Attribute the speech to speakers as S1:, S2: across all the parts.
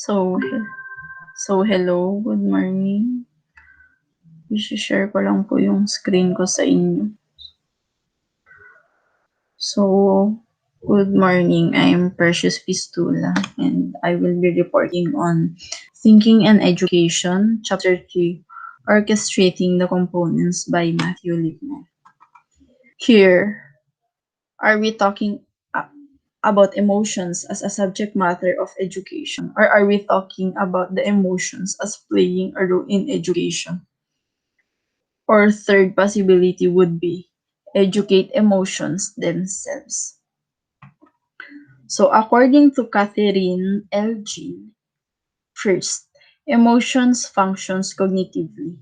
S1: So, hello, good morning. I-share ko lang po yung screen ko sa inyo. So, good morning. I am Precious Pistula and I will be reporting on Thinking and Education, Chapter 3, Orchestrating the Components by Matthew Lipman. Here, are we talking about emotions as a subject matter of education, or are we talking about the emotions as playing a role in education? Or third possibility would be educate emotions themselves. So according to Catherine L. Jean, first, emotions functions cognitively.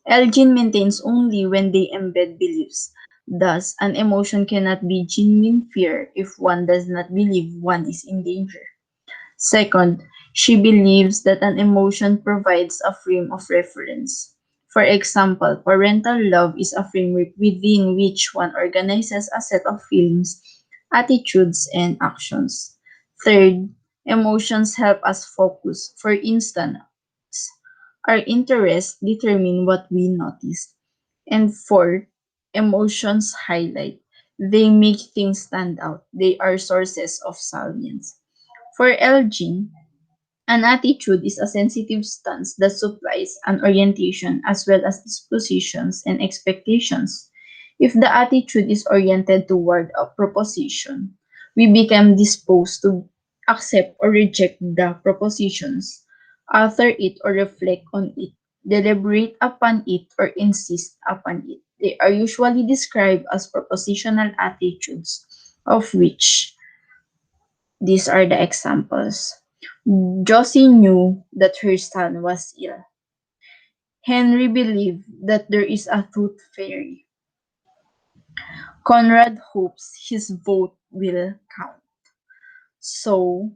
S1: Elgin maintains only when they embed beliefs. Thus, an emotion cannot be genuine fear if one does not believe one is in danger. Second, she believes that an emotion provides a frame of reference. For example, parental love is a framework within which one organizes a set of feelings, attitudes, and actions. Third, emotions help us focus. For instance, our interests determine what we notice. And fourth, emotions highlight. They make things stand out. They are sources of salience. For Elgin, an attitude is a sensitive stance that supplies an orientation as well as dispositions and expectations. If the attitude is oriented toward a proposition, we become disposed to accept or reject the propositions, alter it or reflect on it, deliberate upon it or insist upon it. They are usually described as propositional attitudes, of which these are the examples. Josie knew that her son was ill. Henry believed that there is a tooth fairy. Conrad hopes his vote will count. So,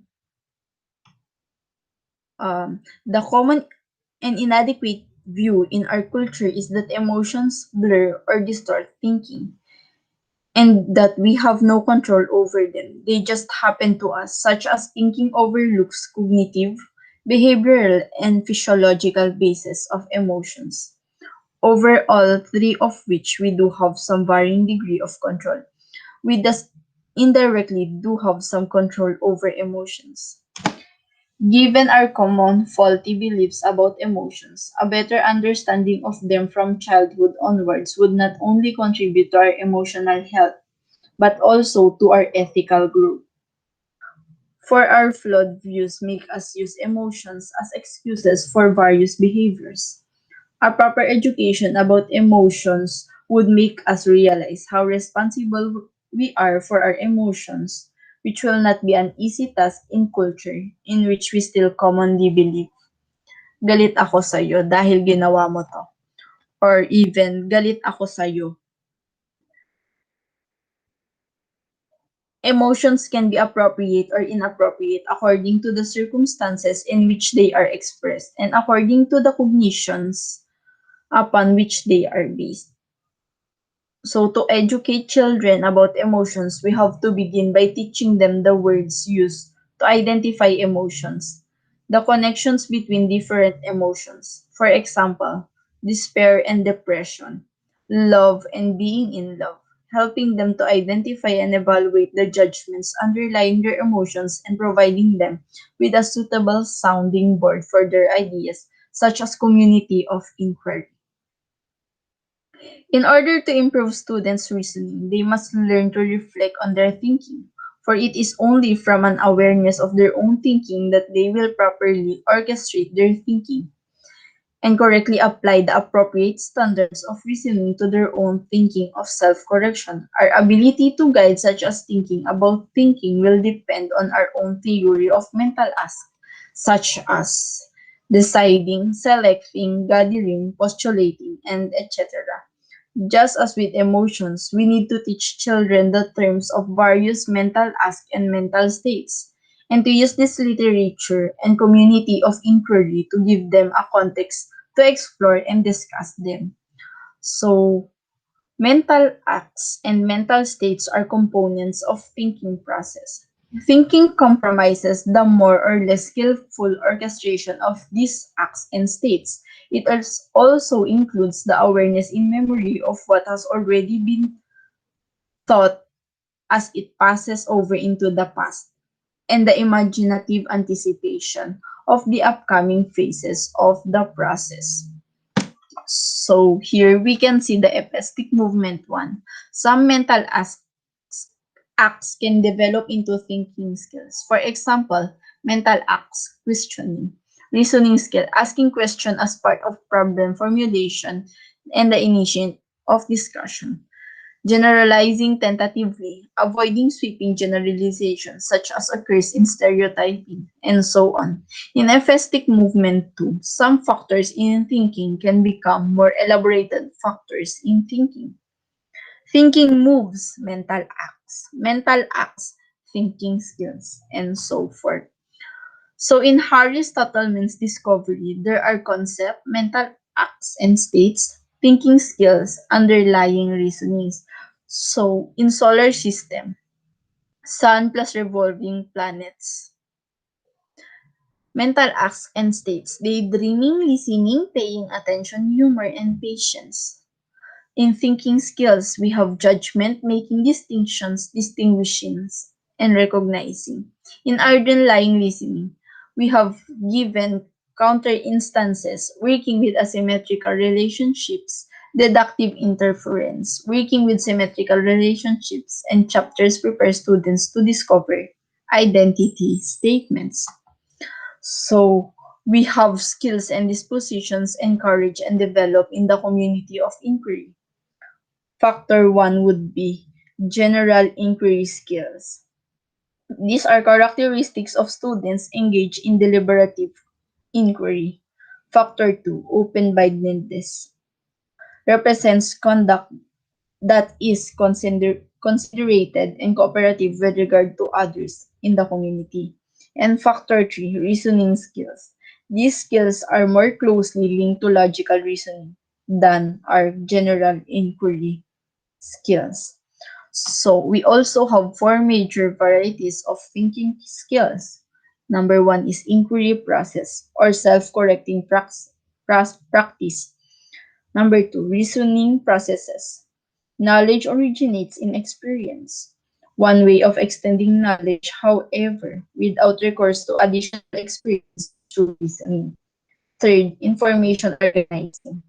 S1: the common and inadequate view in our culture is that emotions blur or distort thinking, and that we have no control over them. They just happen to us, such as thinking overlooks cognitive, behavioral, and physiological basis of emotions. Over all three of which we do have some varying degree of control. We thus indirectly do have some control over emotions. Given our common faulty beliefs about emotions, a better understanding of them from childhood onwards would not only contribute to our emotional health, but also to our ethical growth. For our flawed views make us use emotions as excuses for various behaviors. A proper education about emotions would make us realize how responsible we are for our emotions, which will not be an easy task in culture in which we still commonly believe, galit ako sa'yo dahil ginawa mo to. Or even, galit ako sa'yo. Emotions can be appropriate or inappropriate according to the circumstances in which they are expressed and according to the cognitions upon which they are based. So, to educate children about emotions, we have to begin by teaching them the words used to identify emotions, the connections between different emotions. For example, despair and depression, love and being in love, helping them to identify and evaluate the judgments underlying their emotions and providing them with a suitable sounding board for their ideas, such as community of inquiry. In order to improve students' reasoning, they must learn to reflect on their thinking, for it is only from an awareness of their own thinking that they will properly orchestrate their thinking and correctly apply the appropriate standards of reasoning to their own thinking of self-correction. Our ability to guide such as thinking about thinking will depend on our own theory of mental tasks, such as deciding, selecting, gathering, postulating, and etc. Just as with emotions, we need to teach children the terms of various mental asks and mental states, and to use this literature and community of inquiry to give them a context to explore and discuss them. So, mental acts and mental states are components of thinking process. Thinking compromises the more or less skillful orchestration of these acts and states. It also includes the awareness in memory of what has already been thought as it passes over into the past, and the imaginative anticipation of the upcoming phases of the process. So here we can see the epistic movement one. Some mental acts can develop into thinking skills. For example, mental acts, questioning, reasoning skill, asking question as part of problem formulation and the initiation of discussion. Generalizing tentatively, avoiding sweeping generalizations such as occurs in stereotyping, and so on. In ephistic movement too, some factors in thinking can become more elaborated factors in thinking. Thinking moves mental acts, thinking skills, and so forth. So in Harris Tuttleman's discovery, there are concept, mental acts and states, thinking skills, underlying reasonings. So in solar system, sun plus revolving planets, mental acts and states, daydreaming, listening, paying attention, humor, and patience. In thinking skills, we have judgment, making distinctions, distinguishing, and recognizing. In underlying listening, we have given counter instances, working with asymmetrical relationships, deductive interference, working with symmetrical relationships, and chapters prepare students to discover identity statements. So, we have skills and dispositions encouraged and developed in the community of inquiry. Factor one would be general inquiry skills. These are characteristics of students engaged in deliberative inquiry. Factor two, open-mindedness, represents conduct that is considerated and cooperative with regard to others in the community. And factor three, reasoning skills. These skills are more closely linked to logical reasoning than our general inquiry skills. So we also have four major varieties of thinking skills. Number one is inquiry process or self-correcting practice. Number two, reasoning processes. Knowledge originates in experience. One way of extending knowledge, however, without recourse to additional experience is through reasoning. Third, information organizing.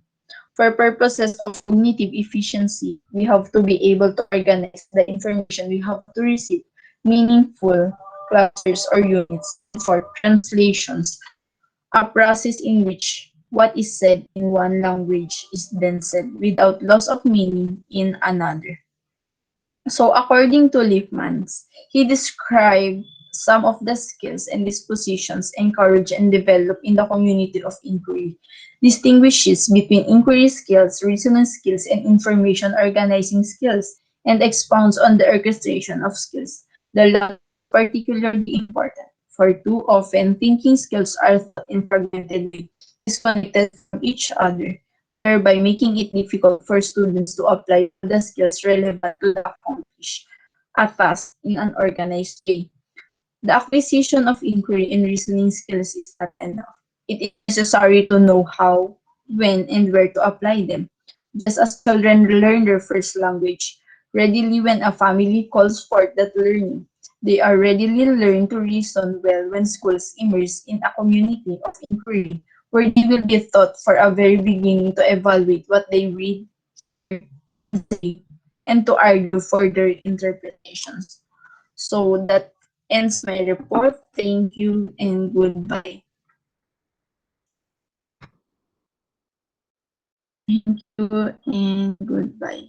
S1: For purposes of cognitive efficiency, we have to be able to organize the information we have to receive, meaningful clusters or units, and for translations, a process in which what is said in one language is then said without loss of meaning in another. So according to Lippmans, he described some of the skills and dispositions encouraged and developed in the community of inquiry, distinguishes between inquiry skills, reasoning skills, and information organizing skills, and expounds on the orchestration of skills. The latter is particularly important, for too often thinking skills are thought in fragmented ways, disconnected from each other, thereby making it difficult for students to apply the skills relevant to the accomplish a task in an organized way. The acquisition of inquiry and reasoning skills is not enough. It is necessary to know how, when, and where to apply them. Just as children learn their first language readily when a family calls forth that learning, they are readily learn to reason well when schools immerse in a community of inquiry, where they will be taught for a very beginning to evaluate what they read, say, and to argue for their interpretations. So that ends my report. Thank you and goodbye. Thank you and goodbye.